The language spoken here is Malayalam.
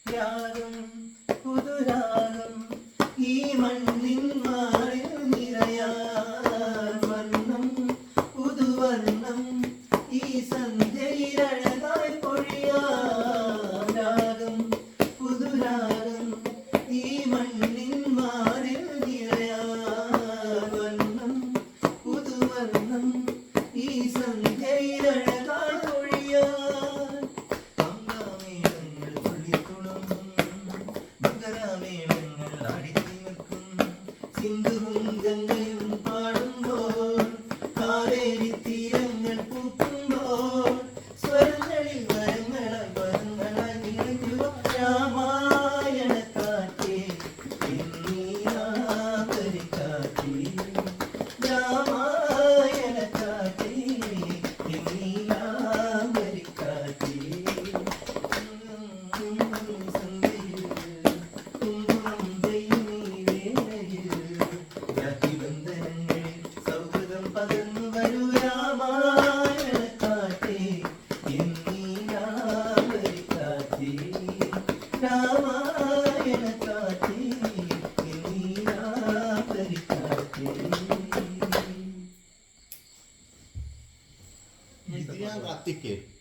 രാഗം പുതുരാഗം ഈ മണ്ണിൻ മാറിൽ നിറയാൻ വർണ്ണം പുതുവർണ്ണം ഈ സന്ധ്യയിലഴകായി പൊഴിയാൻ രാഗം പുതുരാഗം ഈ മണ്ണിൻ മാറിൽ നിറയാൻ വർണ്ണം പുതുവർണ്ണം ഈ സന്ധ്യയിലഴകായി പൊഴിയാൻ സിന്ധുവും ഗംഗയും പാടുമ്പോൾ കാവേരി തീരങ്ങൾ പൂക്കുമ്പോൾ സ്വരങ്ങളിൽ വരങ്ങളായി വരങ്ങളായി നിറഞ്ഞു രാമായണ കാറ്റേ കാറ്റേ രാമായണ കാറ്റേ കാറ്റേ Itu yang praktik ya.